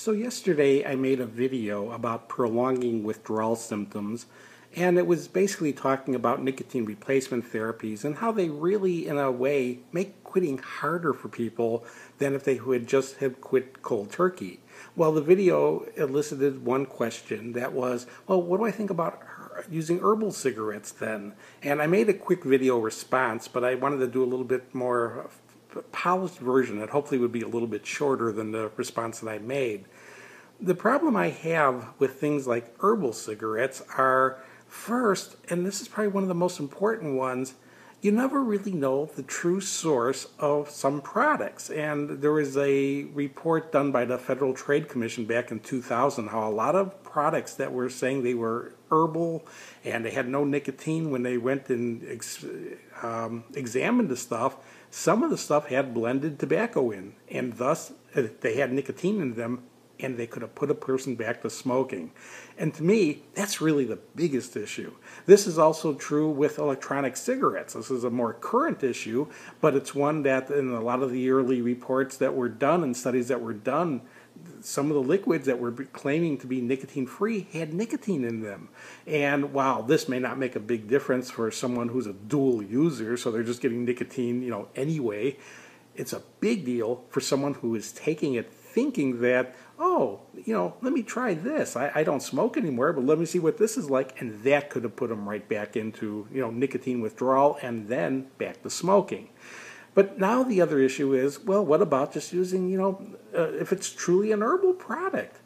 So yesterday I made a video about prolonging withdrawal symptoms, and it was basically talking about nicotine replacement therapies and how they really, in a way, make quitting harder for people than if they would just have quit cold turkey. Well, the video elicited one question that was, well, what do I think about using herbal cigarettes then? And I made a quick video response, but I wanted to do a little bit more polished version that hopefully would be a little bit shorter than the response that I made. The problem I have with things like herbal cigarettes are, first, and this is probably one of the most important ones, you never really know the true source of some products. And there was a report done by the Federal Trade Commission back in 2000 how a lot of products that were saying they were herbal and they had no nicotine, when they went and examined the stuff, some of the stuff had blended tobacco in, and thus they had nicotine in them, and they could have put a person back to smoking. And to me, that's really the biggest issue. This is also true with electronic cigarettes. This is a more current issue, but it's one that in a lot of the early reports that were done and studies that were done, some of the liquids that were claiming to be nicotine-free had nicotine in them. And while this may not make a big difference for someone who's a dual user, so they're just getting nicotine, anyway, it's a big deal for someone who is taking it thinking that, oh, let me try this. I don't smoke anymore, but let me see what this is like. And that could have put them right back into, nicotine withdrawal and then back to smoking. But now the other issue is, well, what about just using, if it's truly an herbal product?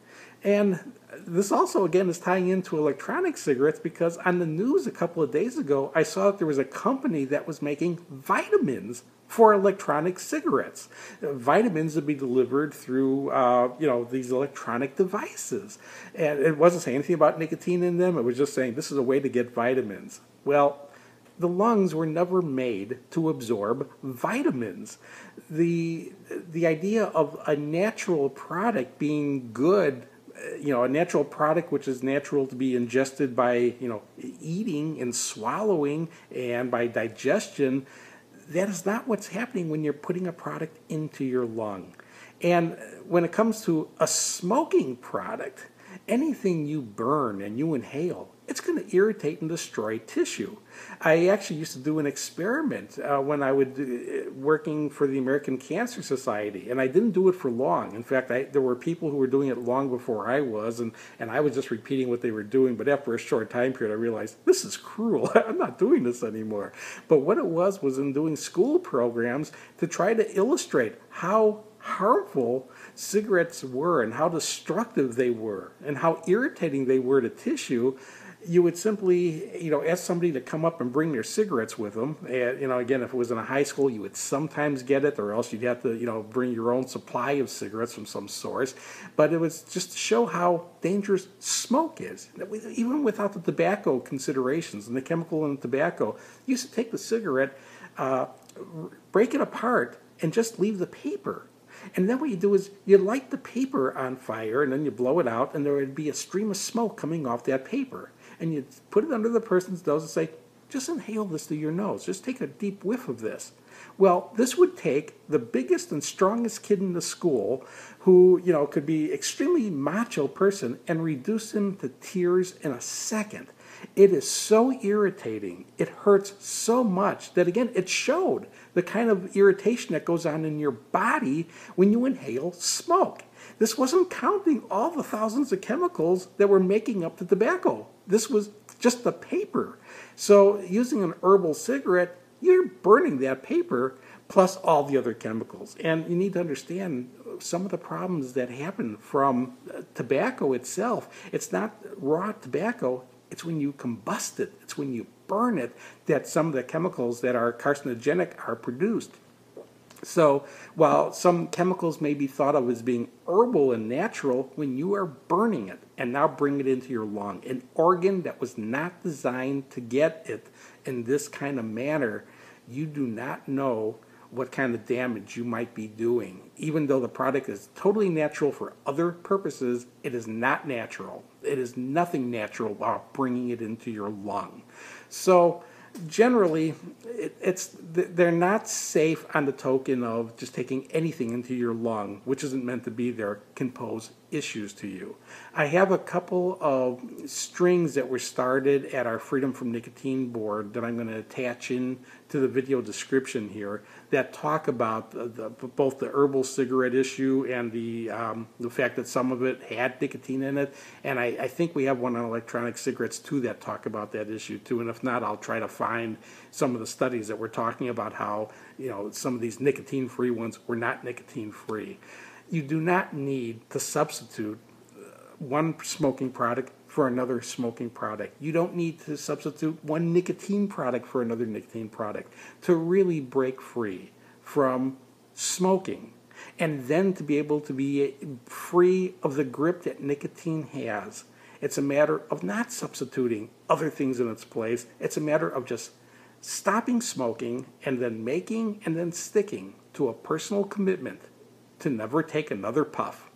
And this also, again, is tying into electronic cigarettes, because on the news a couple of days ago, I saw that there was a company that was making vitamins for electronic cigarettes. Vitamins would be delivered through, these electronic devices. And it wasn't saying anything about nicotine in them. It was just saying this is a way to get vitamins. Well, the lungs were never made to absorb vitamins. The idea of a natural product being good, a natural product which is natural to be ingested by, eating and swallowing and by digestion, that is not what's happening when you're putting a product into your lung. And when it comes to a smoking product, anything you burn and you inhale, it's going to irritate and destroy tissue. I actually used to do an experiment when I was working for the American Cancer Society, and I didn't do it for long. In fact, there were people who were doing it long before I was, and I was just repeating what they were doing. But after a short time period, I realized, this is cruel. I'm not doing this anymore. But what it was in doing school programs to try to illustrate how harmful cigarettes were and how destructive they were and how irritating they were to tissue. You would simply, ask somebody to come up and bring their cigarettes with them. And, again, if it was in a high school, you would sometimes get it, or else you'd have to, bring your own supply of cigarettes from some source. But it was just to show how dangerous smoke is. Even without the tobacco considerations and the chemical in the tobacco, you used to take the cigarette, break it apart, and just leave the paper. And then what you do is you light the paper on fire, and then you blow it out, and there would be a stream of smoke coming off that paper. And you put it under the person's nose and say, just inhale this through your nose. Just take a deep whiff of this. Well, this would take the biggest and strongest kid in the school who, could be extremely macho person and reduce him to tears in a second. It is so irritating. It hurts so much that, again, it showed the kind of irritation that goes on in your body when you inhale smoke. This wasn't counting all the thousands of chemicals that were making up the tobacco. This was just the paper. So using an herbal cigarette, you're burning that paper plus all the other chemicals. And you need to understand some of the problems that happen from tobacco itself. It's not raw tobacco. It's when you combust it, it's when you burn it, that some of the chemicals that are carcinogenic are produced. So while some chemicals may be thought of as being herbal and natural, when you are burning it and now bring it into your lung, an organ that was not designed to get it in this kind of manner, you do not know what kind of damage you might be doing. Even though the product is totally natural for other purposes, it is not natural. It is nothing natural about bringing it into your lung. So Generally, they're not safe on the token of just taking anything into your lung, which isn't meant to be there, can pose issues to you. I have a couple of strings that were started at our Freedom from Nicotine board that I'm going to attach in to the video description here that talk about both the herbal cigarette issue and the fact that some of it had nicotine in it. And I think we have one on electronic cigarettes too that talk about that issue too. And if not, I'll try to find some of the studies that were talking about how, you know, some of these nicotine-free ones were not nicotine-free. You do not need to substitute one smoking product for another smoking product. You don't need to substitute one nicotine product for another nicotine product to really break free from smoking, and then to be able to be free of the grip that nicotine has. It's a matter of not substituting other things in its place. It's a matter of just stopping smoking and then making and then sticking to a personal commitment to never take another puff.